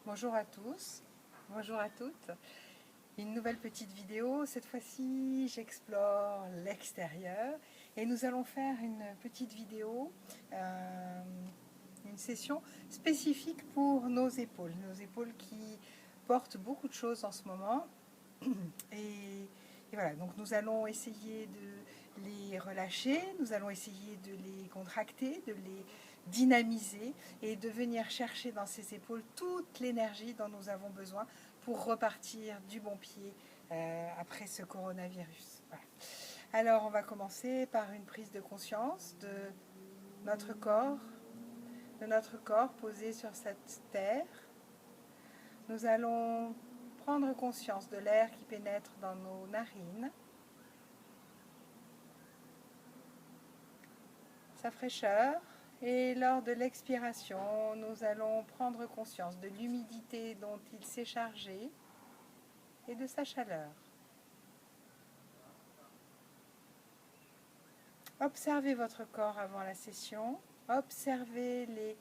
Bonjour à tous, bonjour à toutes. Une nouvelle petite vidéo. Cette fois-ci, j'explore l'extérieur et nous allons faire une petite vidéo, une session spécifique pour nos épaules qui portent beaucoup de choses en ce moment. Et voilà, donc nous allons essayer de les relâcher, nous allons essayer de les contracter, de les dynamiser et de venir chercher dans ces épaules toute l'énergie dont nous avons besoin pour repartir du bon pied après ce coronavirus. Voilà. Alors on va commencer par une prise de conscience notre corps, de notre corps posé sur cette terre. Nous allons prendre conscience de l'air qui pénètre dans nos narines, sa fraîcheur, et lors de l'expiration, nous allons prendre conscience de l'humidité dont il s'est chargé et de sa chaleur. Observez votre corps avant la session, observez les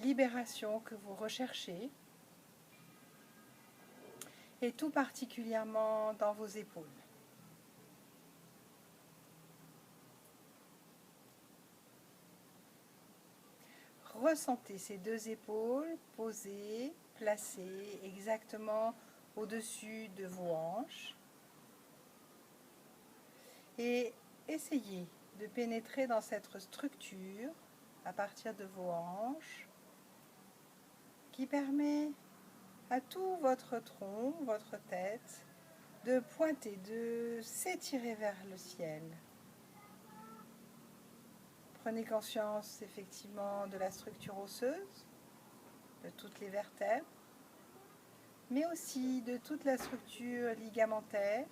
libérations que vous recherchez, et tout particulièrement dans vos épaules. Ressentez ces deux épaules posées, placées exactement au-dessus de vos hanches et essayez de pénétrer dans cette structure à partir de vos hanches qui permet à tout votre tronc, votre tête, de pointer, de s'étirer vers le ciel. Prenez conscience effectivement de la structure osseuse, de toutes les vertèbres, mais aussi de toute la structure ligamentaire,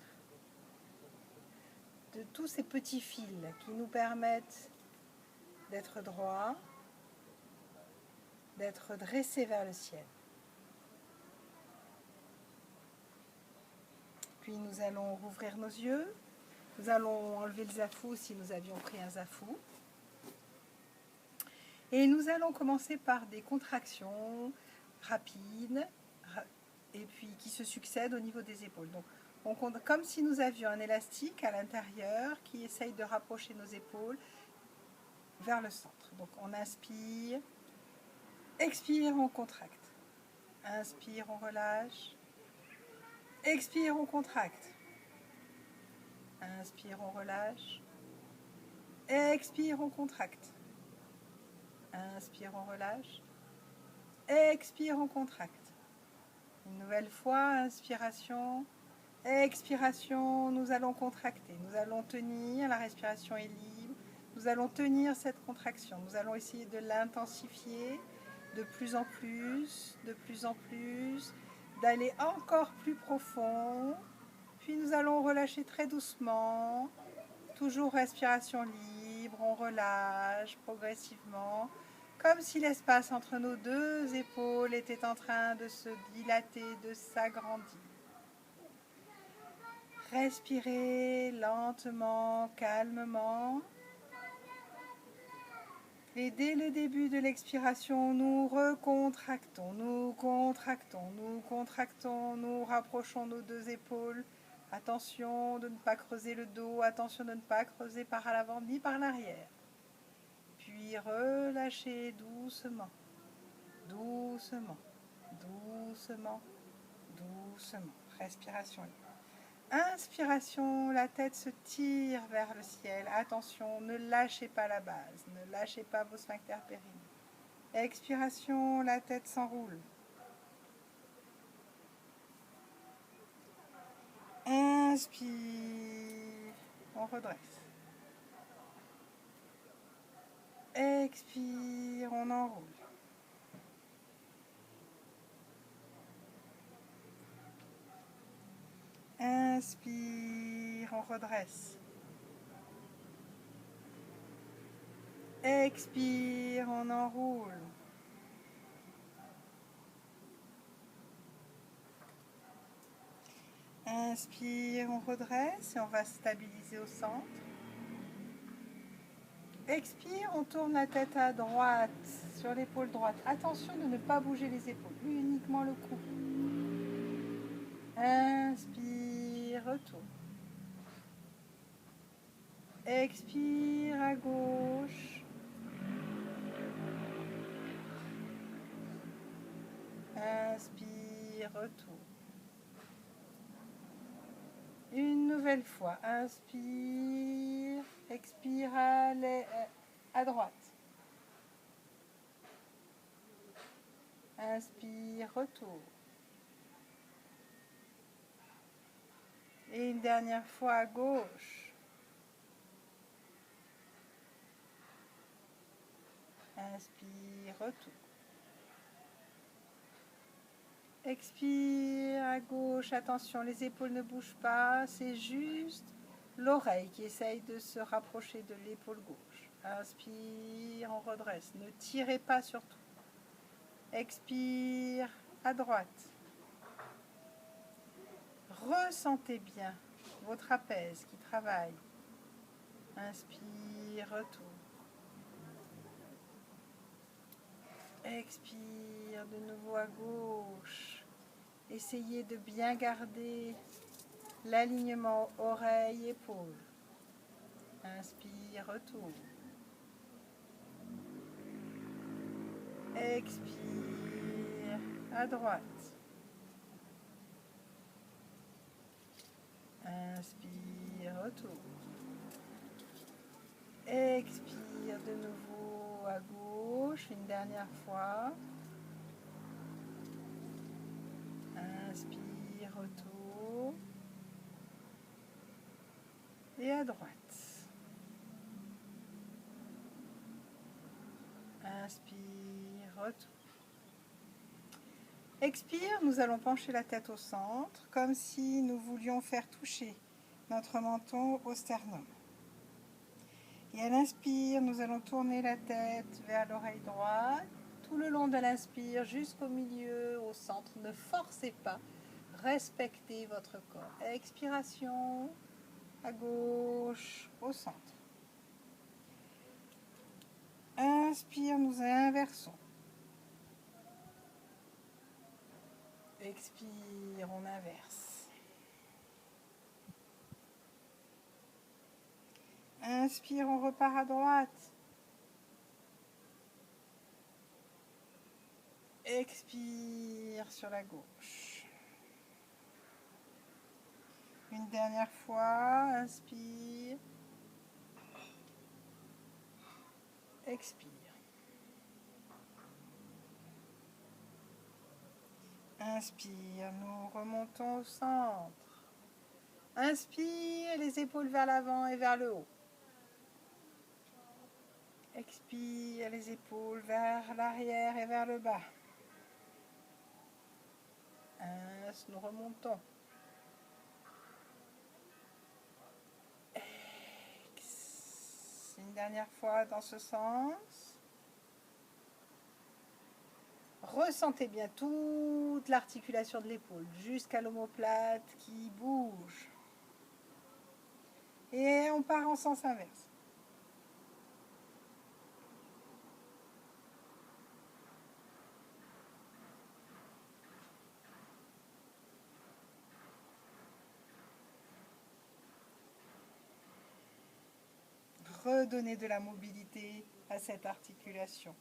de tous ces petits fils qui nous permettent d'être droits, d'être dressés vers le ciel. Puis nous allons rouvrir nos yeux, nous allons enlever le zafou si nous avions pris un zafou. Et nous allons commencer par des contractions rapides et puis qui se succèdent au niveau des épaules. Donc, comme si nous avions un élastique à l'intérieur qui essaye de rapprocher nos épaules vers le centre. Donc on inspire, expire, on contracte. Inspire, on relâche. Expire, on contracte. Inspire, on relâche. Expire, on contracte. Inspire, on relâche. Expire, on contracte. Une nouvelle fois, inspiration. Expiration, nous allons contracter. Nous allons tenir, la respiration est libre. Nous allons tenir cette contraction. Nous allons essayer de l'intensifier de plus en plus, d'aller encore plus profond. Puis nous allons relâcher très doucement. Toujours respiration libre, on relâche progressivement, comme si l'espace entre nos deux épaules était en train de se dilater, de s'agrandir. Respirez lentement, calmement. Et dès le début de l'expiration, nous recontractons, nous contractons, nous contractons, nous rapprochons nos deux épaules. Attention de ne pas creuser le dos, attention de ne pas creuser par l'avant ni par l'arrière. Puis relâchez doucement, doucement, doucement, doucement. Respiration libre. Inspiration, la tête se tire vers le ciel. Attention, ne lâchez pas la base, ne lâchez pas vos sphincters périnéaux. Expiration, la tête s'enroule. Inspire, on redresse. Expire, on enroule. Inspire, on redresse. Expire, on enroule. Inspire, on redresse et on va stabiliser au centre. Expire, on tourne la tête à droite, sur l'épaule droite. Attention de ne pas bouger les épaules, uniquement le cou. Inspire, retourne. Expire à gauche. Inspire, retourne. Une nouvelle fois, inspire, expire à droite. Inspire, retourne. Et une dernière fois à gauche. Inspire, retourne. Expire à gauche, attention, les épaules ne bougent pas, c'est juste l'oreille qui essaye de se rapprocher de l'épaule gauche. Inspire, on redresse, ne tirez pas surtout. Expire à droite. Ressentez bien vos trapèzes qui travaillent. Inspire, retourne. Expire de nouveau à gauche. Essayez de bien garder l'alignement oreille-épaule. Inspire, retourne. Expire à droite. Inspire, retourne. Expire de nouveau à gauche, une dernière fois. Inspire, retourne. Et à droite. Inspire, retourne. Expire, nous allons pencher la tête au centre, comme si nous voulions faire toucher notre menton au sternum. Et à l'inspire, nous allons tourner la tête vers l'oreille droite, tout le long de l'inspire, jusqu'au milieu, au centre. Ne forcez pas, respectez votre corps. Expiration, à gauche, au centre. Inspire, nous inversons. Expire, on inverse. Inspire, on repart à droite. Expire sur la gauche. Une dernière fois, inspire. Expire. Inspire, nous remontons au centre. Inspire, les épaules vers l'avant et vers le haut. Expire, les épaules vers l'arrière et vers le bas. Nous remontons. Une dernière fois dans ce sens. Ressentez bien toute l'articulation de l'épaule jusqu'à l'omoplate qui bouge. Et on part en sens inverse. Redonnez de la mobilité à cette articulation.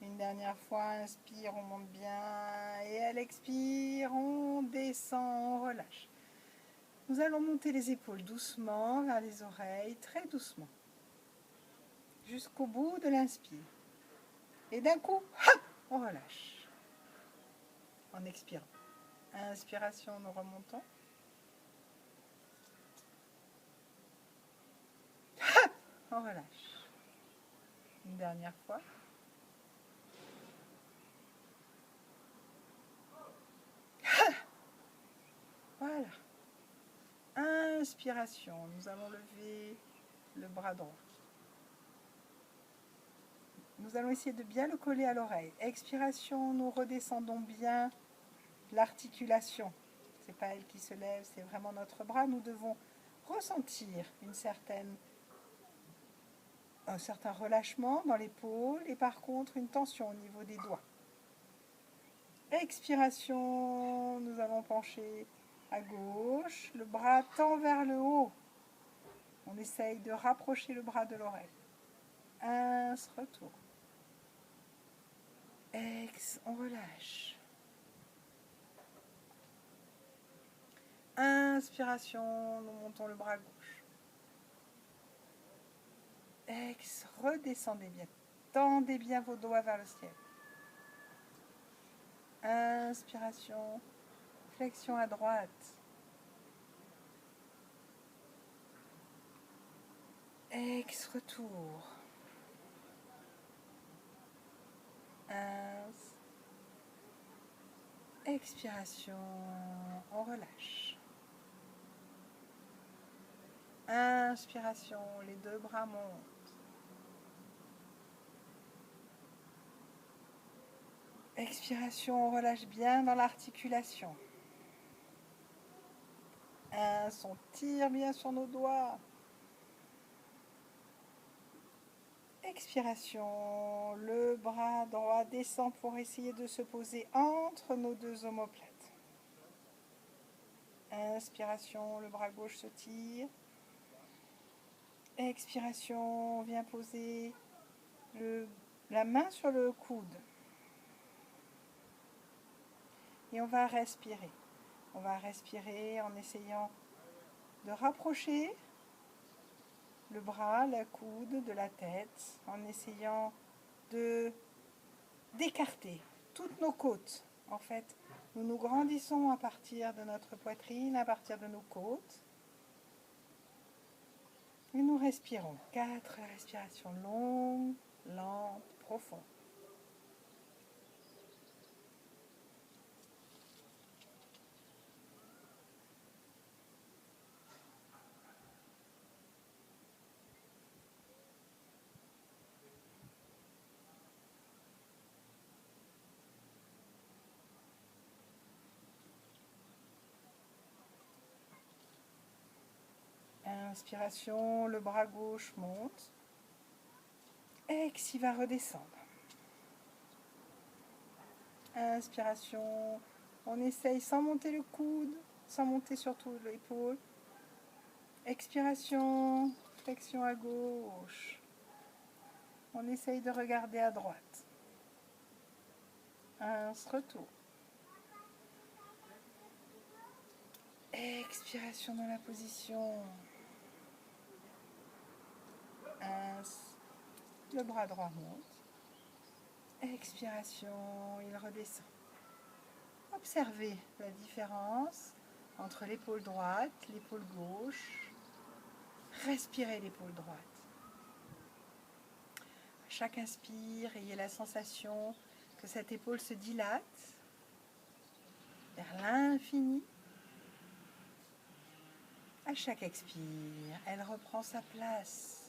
Une dernière fois, inspire, on monte bien. Et à l'expire, on descend, on relâche. Nous allons monter les épaules doucement vers les oreilles, très doucement. Jusqu'au bout de l'inspire. Et d'un coup, hop, on relâche. En expirant. Inspiration, nous remontons. Hop, on relâche. Une dernière fois. Voilà. Inspiration, nous allons lever le bras droit. Nous allons essayer de bien le coller à l'oreille. Expiration, nous redescendons bien l'articulation. Ce n'est pas elle qui se lève, c'est vraiment notre bras. Nous devons ressentir une certaine un certain relâchement dans l'épaule et par contre une tension au niveau des doigts. Expiration, nous allons pencher à gauche, le bras tend vers le haut. On essaye de rapprocher le bras de l'oreille. Retour. On relâche. Inspiration, nous montons le bras gauche. Redescendez bien. Tendez bien vos doigts vers le ciel. Inspiration, flexion à droite. Retour. Expiration, on relâche. Inspiration, les deux bras montent. Expiration, on relâche bien dans l'articulation. On tire bien sur nos doigts. Expiration, le bras droit descend pour essayer de se poser entre nos deux omoplates. Inspiration, le bras gauche se tire. Expiration, on vient poser la main sur le coude. Et on va respirer. On va respirer en essayant de rapprocher le bras, la coude de la tête, en essayant d'écarter toutes nos côtes. En fait, nous nous grandissons à partir de notre poitrine, à partir de nos côtes. Et nous respirons. 4 respirations longues, lentes, profondes. Inspiration, le bras gauche monte. Il va redescendre. Inspiration, on essaye sans monter le coude, sans monter surtout l'épaule. Expiration, flexion à gauche. On essaye de regarder à droite. Retour. Expiration dans la position. Le bras droit monte. Expiration, il redescend. Observez la différence entre l'épaule droite, l'épaule gauche. Respirez l'épaule droite. À chaque inspire, ayez la sensation que cette épaule se dilate vers l'infini. À chaque expire, elle reprend sa place.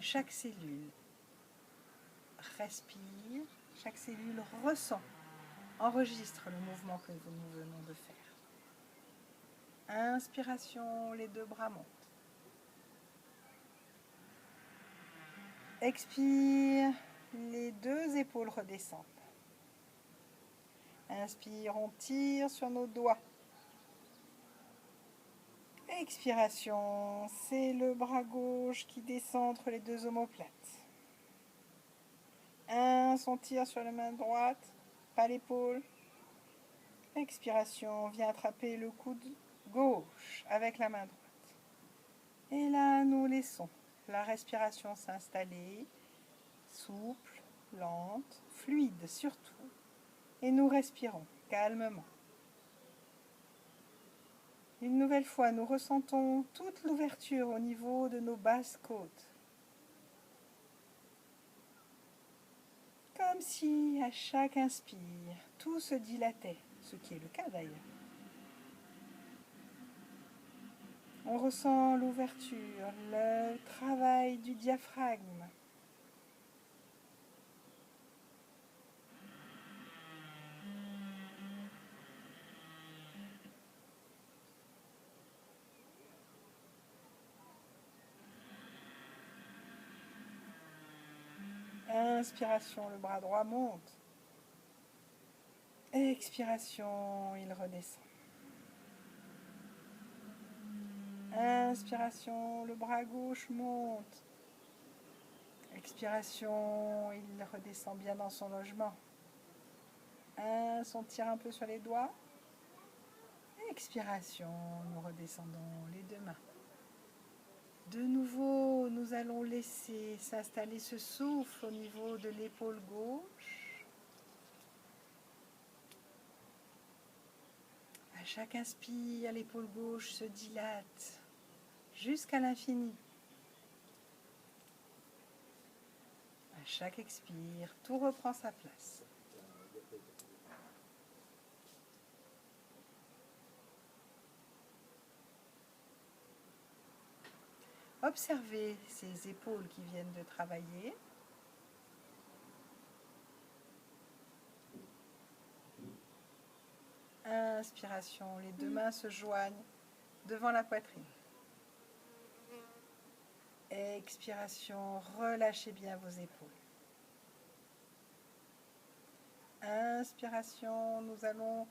Chaque cellule respire, chaque cellule ressent, enregistre le mouvement que nous venons de faire. Inspiration, les deux bras montent. Expire, les deux épaules redescendent. Inspire, on tire sur nos doigts. Expiration, c'est le bras gauche qui descend entre les deux omoplates. On tire sur la main droite, pas l'épaule. Expiration, on vient attraper le coude gauche avec la main droite. Et là, nous laissons la respiration s'installer, souple, lente, fluide surtout. Et nous respirons calmement. Une nouvelle fois, nous ressentons toute l'ouverture au niveau de nos basses côtes. Comme si, à chaque inspire, tout se dilatait, ce qui est le cas d'ailleurs. On ressent l'ouverture, le travail du diaphragme. Inspiration, le bras droit monte. Expiration, il redescend. Inspiration, le bras gauche monte. Expiration, il redescend bien dans son logement. On tire un peu sur les doigts. Expiration, nous redescendons les deux mains. De nouveau, nous allons laisser s'installer ce souffle au niveau de l'épaule gauche. À chaque inspire, l'épaule gauche se dilate jusqu'à l'infini. À chaque expire, tout reprend sa place. Observez ces épaules qui viennent de travailler. Inspiration, les deux mains se joignent devant la poitrine. Expiration, relâchez bien vos épaules. Inspiration, nous allons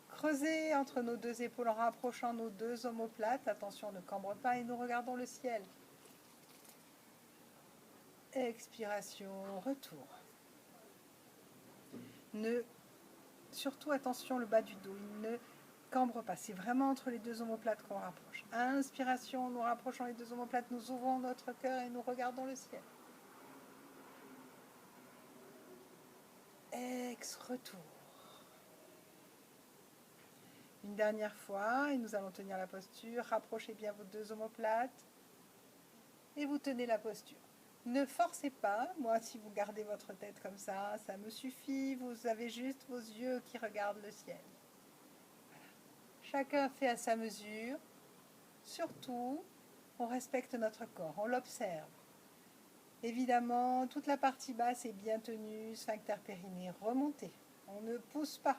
creuser entre nos deux épaules en rapprochant nos deux omoplates. Attention, ne cambre pas et nous regardons le ciel. Expiration, retour. Surtout attention, le bas du dos, il ne cambre pas. C'est vraiment entre les deux omoplates qu'on rapproche. Inspiration, nous rapprochons les deux omoplates, nous ouvrons notre cœur et nous regardons le ciel. Retour. Une dernière fois, et nous allons tenir la posture. Rapprochez bien vos deux omoplates et vous tenez la posture. Ne forcez pas. Moi, si vous gardez votre tête comme ça me suffit. Vous avez juste vos yeux qui regardent le ciel. Voilà. Chacun fait à sa mesure. Surtout, on respecte notre corps, on l'observe. Évidemment, toute la partie basse est bien tenue, sphincter périnée remonté. On ne pousse pas.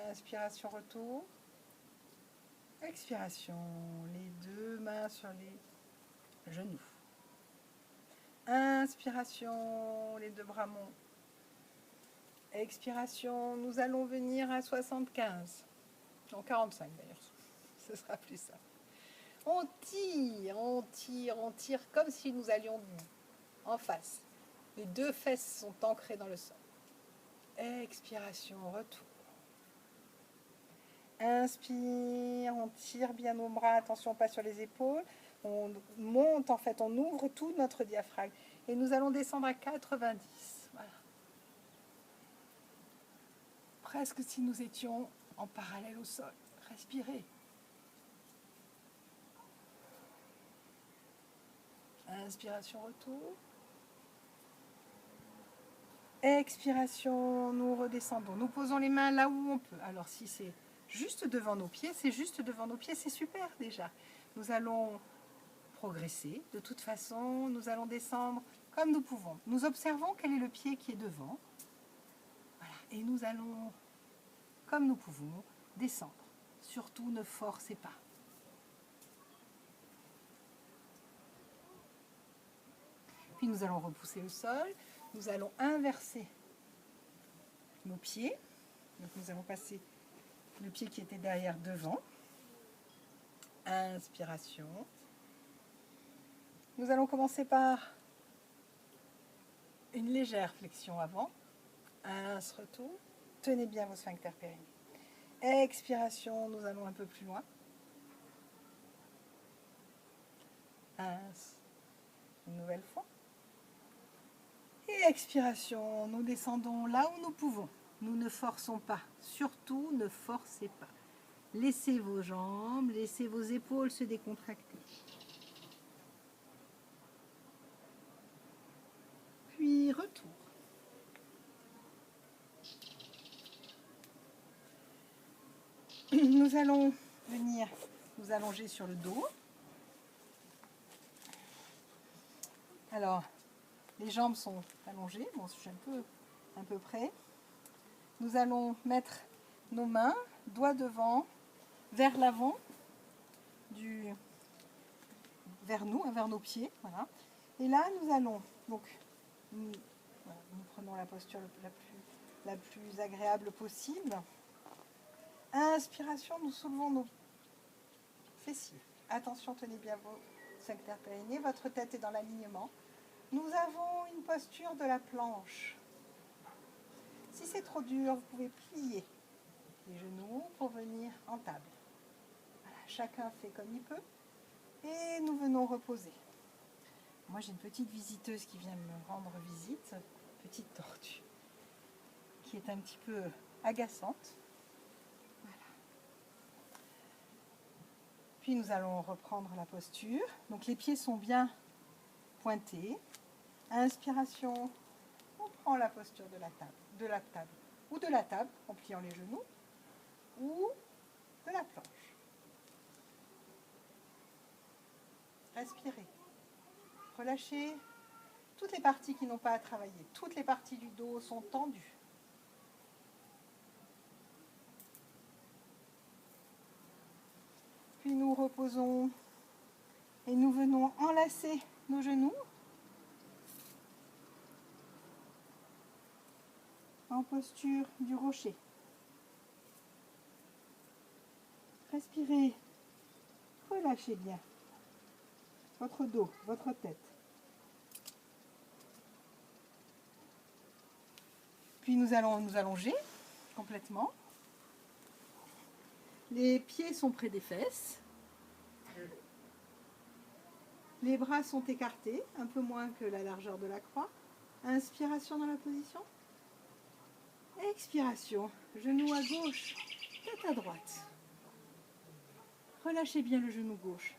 Inspiration, retour. Expiration, les deux mains sur les genoux. Inspiration, les deux bras montent. Expiration, nous allons venir à 75. Non, 45 d'ailleurs, ce sera plus simple. On tire, on tire, on tire comme si nous allions en face. Les deux fesses sont ancrées dans le sol. Expiration, retour. Inspire, on tire bien nos bras, attention pas sur les épaules. On monte, en fait, on ouvre tout notre diaphragme. Et nous allons descendre à 90. Voilà. Presque si nous étions en parallèle au sol. Respirez. Inspiration, retour. Expiration, nous redescendons. Nous posons les mains là où on peut. Alors si c'est juste devant nos pieds, c'est juste devant nos pieds, c'est super déjà. Nous allons progresser. De toute façon, nous allons descendre comme nous pouvons. Nous observons quel est le pied qui est devant. Voilà. Et nous allons, comme nous pouvons, descendre. Surtout, ne forcez pas. Puis nous allons repousser le sol. Nous allons inverser nos pieds. Donc nous allons passer le pied qui était derrière devant. Inspiration. Nous allons commencer par une légère flexion avant. Retour. Tenez bien vos sphincters périnés. Expiration, nous allons un peu plus loin. Une nouvelle fois. Et expiration, nous descendons là où nous pouvons. Nous ne forçons pas. Surtout, ne forcez pas. Laissez vos jambes, laissez vos épaules se décontracter. Puis retour. Nous allons venir nous allonger sur le dos. Alors, les jambes sont allongées. Bon, je suis un peu près. Nous allons mettre nos mains, doigts devant, vers l'avant, vers nous, hein, vers nos pieds. Voilà. Et là, nous allons, donc, nous prenons la posture la plus agréable possible. Inspiration, nous soulevons nos fessiers. Attention, tenez bien vos sphincters périnéés, votre tête est dans l'alignement. Nous avons une posture de la planche. Si c'est trop dur, vous pouvez plier les genoux pour venir en table. Voilà, chacun fait comme il peut. Et nous venons reposer. Moi, j'ai une petite visiteuse qui vient me rendre visite, petite tortue, qui est un petit peu agaçante. Voilà. Puis nous allons reprendre la posture. Donc les pieds sont bien pointés. Inspiration, on prend la posture de la table, ou de la table en pliant les genoux, ou de la planche. Respirez. Relâchez toutes les parties qui n'ont pas à travailler. Toutes les parties du dos sont tendues. Puis nous reposons et nous venons enlacer nos genoux en posture du rocher. Respirez, relâchez bien votre dos, votre tête. Puis nous allons nous allonger complètement. Les pieds sont près des fesses. Les bras sont écartés, un peu moins que la largeur de la croix. Inspiration dans la position. Expiration, genou à gauche, tête à droite. Relâchez bien le genou gauche.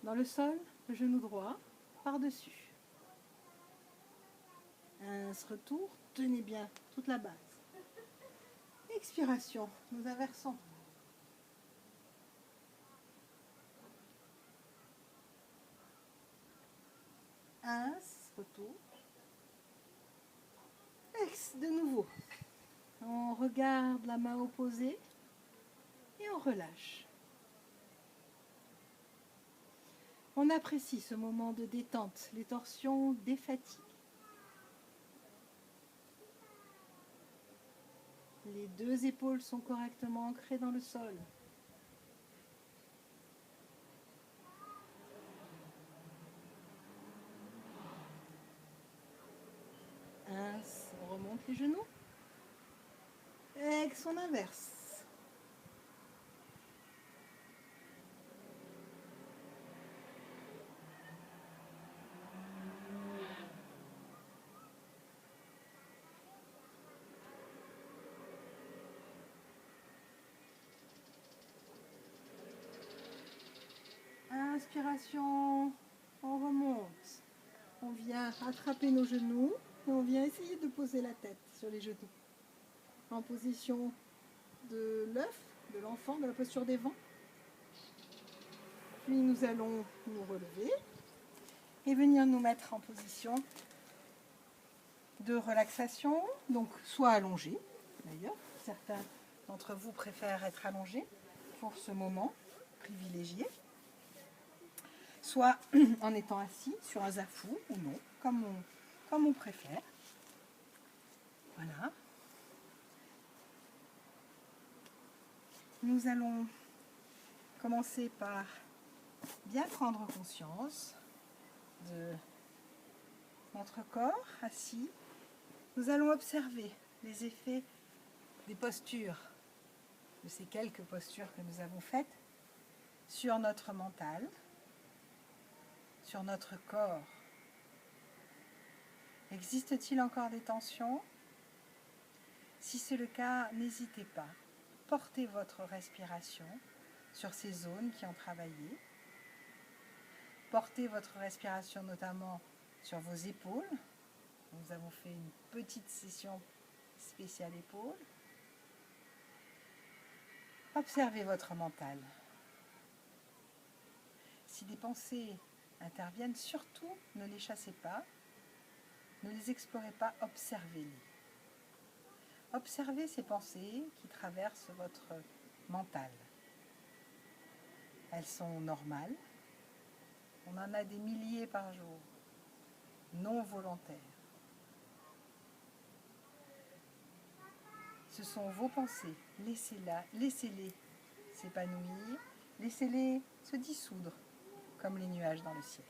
Dans le sol, le genou droit par-dessus. Retour, tenez bien toute la base. Expiration, nous inversons. Retour. De nouveau. On regarde la main opposée et on relâche. On apprécie ce moment de détente, les torsions des fatigues. Les deux épaules sont correctement ancrées dans le sol. On remonte les genoux. Ex, on inverse. Inspiration, on remonte. On vient attraper nos genoux et on vient essayer de poser la tête sur les genoux. En position de l'œuf, de l'enfant, de la posture des vents. Puis nous allons nous relever et venir nous mettre en position de relaxation, donc soit allongé, d'ailleurs, certains d'entre vous préfèrent être allongés pour ce moment privilégié, soit en étant assis sur un zafou ou non, comme on préfère. Voilà. Nous allons commencer par bien prendre conscience de notre corps assis. Nous allons observer les effets des postures, de ces quelques postures que nous avons faites, sur notre mental, sur notre corps. Existe-t-il encore des tensions? Si c'est le cas, n'hésitez pas. Portez votre respiration sur ces zones qui ont travaillé. Portez votre respiration notamment sur vos épaules. Nous avons fait une petite session spéciale épaules. Observez votre mental. Si des pensées interviennent, surtout ne les chassez pas, ne les explorez pas, observez-les. Observez ces pensées qui traversent votre mental. Elles sont normales. On en a des milliers par jour, non volontaires. Ce sont vos pensées. Laissez-les s'épanouir, laissez-les se dissoudre comme les nuages dans le ciel.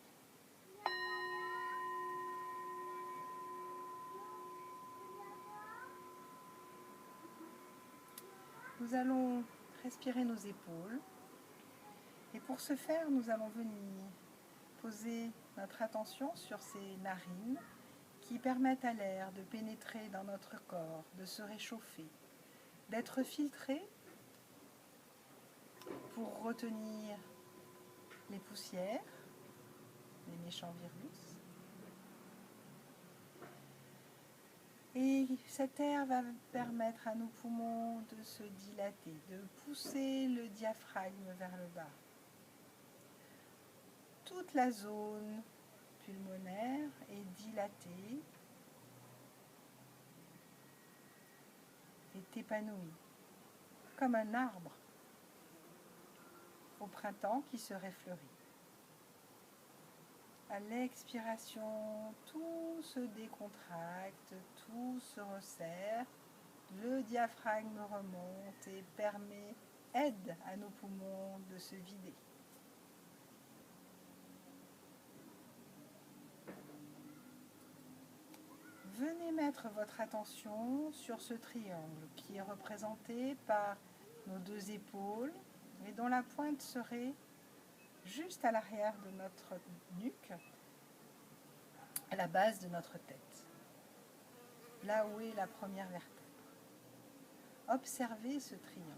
Nous allons respirer nos épaules et pour ce faire, nous allons venir poser notre attention sur ces narines qui permettent à l'air de pénétrer dans notre corps, de se réchauffer, d'être filtré pour retenir les poussières, les méchants virus. Et cet air va permettre à nos poumons de se dilater, de pousser le diaphragme vers le bas. Toute la zone pulmonaire est dilatée, est épanouie, comme un arbre au printemps qui serait fleuri. À l'expiration, tout se décontracte, tout se resserre, le diaphragme remonte et aide à nos poumons de se vider. Venez mettre votre attention sur ce triangle qui est représenté par nos deux épaules et dont la pointe serait juste à l'arrière de notre nuque, à la base de notre tête, là où est la première vertèbre. Observez ce triangle.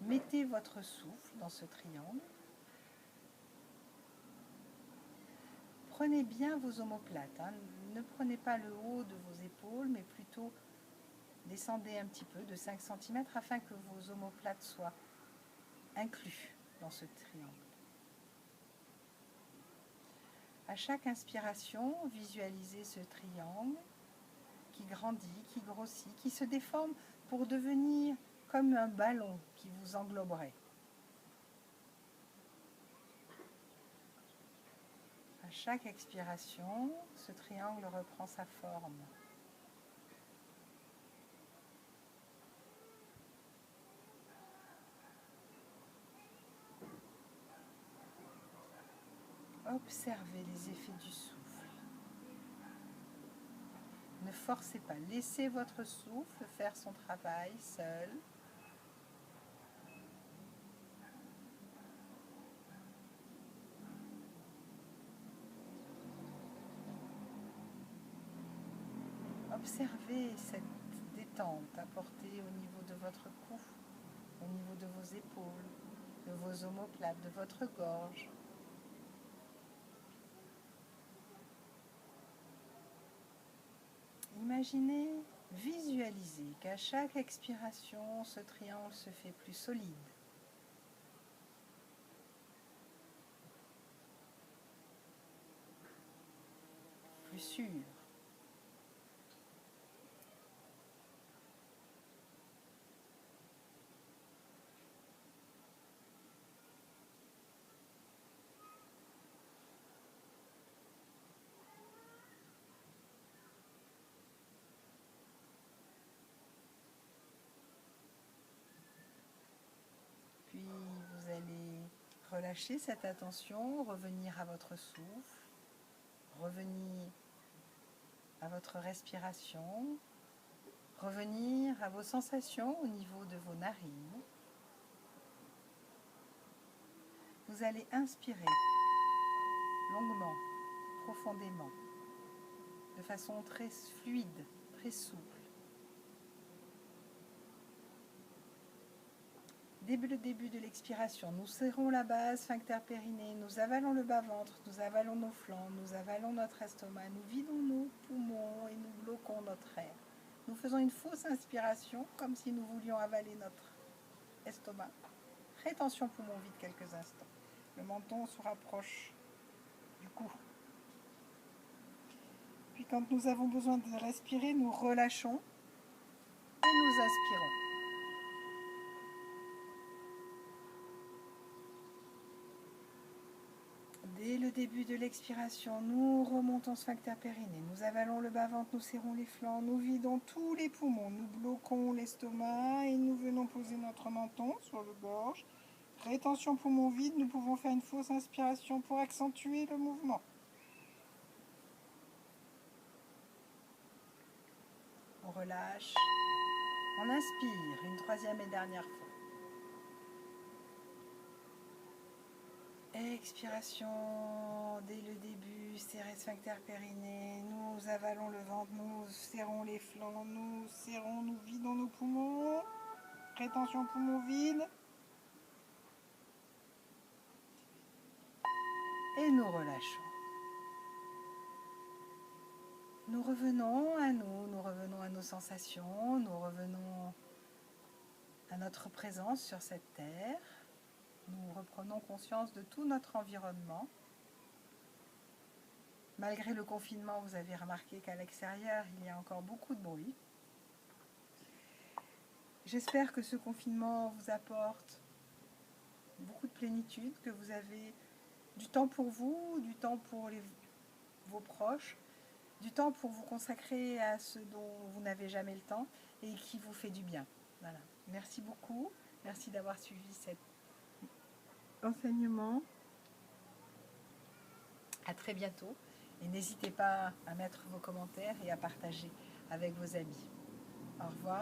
Mettez votre souffle dans ce triangle. Prenez bien vos omoplates. Ne prenez pas le haut de vos épaules, mais plutôt descendez un petit peu de 5 cm afin que vos omoplates soient inclus dans ce triangle. À chaque inspiration, visualisez ce triangle qui grandit, qui grossit, qui se déforme pour devenir comme un ballon qui vous engloberait. À chaque expiration, ce triangle reprend sa forme. Observez les effets du souffle. Ne forcez pas, laissez votre souffle faire son travail seul. Observez cette détente apportée au niveau de votre cou, au niveau de vos épaules, de vos omoplates, de votre gorge. Imaginez, visualisez qu'à chaque expiration, ce triangle se fait plus solide. Plus sûr. Puis vous allez relâcher cette attention, revenir à votre souffle, revenir à votre respiration, revenir à vos sensations au niveau de vos narines. Vous allez inspirer longuement, profondément, de façon très fluide, très souple. Dès le début de l'expiration, nous serrons la base, sphincter périnée, nous avalons le bas-ventre, nous avalons nos flancs, nous avalons notre estomac, nous vidons nos poumons et nous bloquons notre air. Nous faisons une fausse inspiration, comme si nous voulions avaler notre estomac. Rétention poumon vide quelques instants. Le menton se rapproche du cou. Puis Quand nous avons besoin de respirer, nous relâchons et nous inspirons. Dès le début de l'expiration, nous remontons sphincter périnée, nous avalons le bas-ventre, nous serrons les flancs, nous vidons tous les poumons, nous bloquons l'estomac et nous venons poser notre menton sur le gorge. Rétention poumon vide, nous pouvons faire une fausse inspiration pour accentuer le mouvement. On relâche, on inspire une troisième et dernière fois. Expiration, dès le début, serrez sphincter périnée, nous avalons le ventre, nous serrons les flancs, nous serrons, nous vidons nos poumons, rétention poumon vide, et nous relâchons. Nous revenons à nous revenons à nos sensations, nous revenons à notre présence sur cette terre, nous reprenons conscience de tout notre environnement. Malgré le confinement, vous avez remarqué qu'à l'extérieur, il y a encore beaucoup de bruit. J'espère que ce confinement vous apporte beaucoup de plénitude, que vous avez du temps pour vous, du temps pour vos proches, du temps pour vous consacrer à ce dont vous n'avez jamais le temps et qui vous fait du bien. Voilà. Merci beaucoup. Merci d'avoir suivi cet enseignement. À très bientôt. Et n'hésitez pas à mettre vos commentaires et à partager avec vos amis. Au revoir.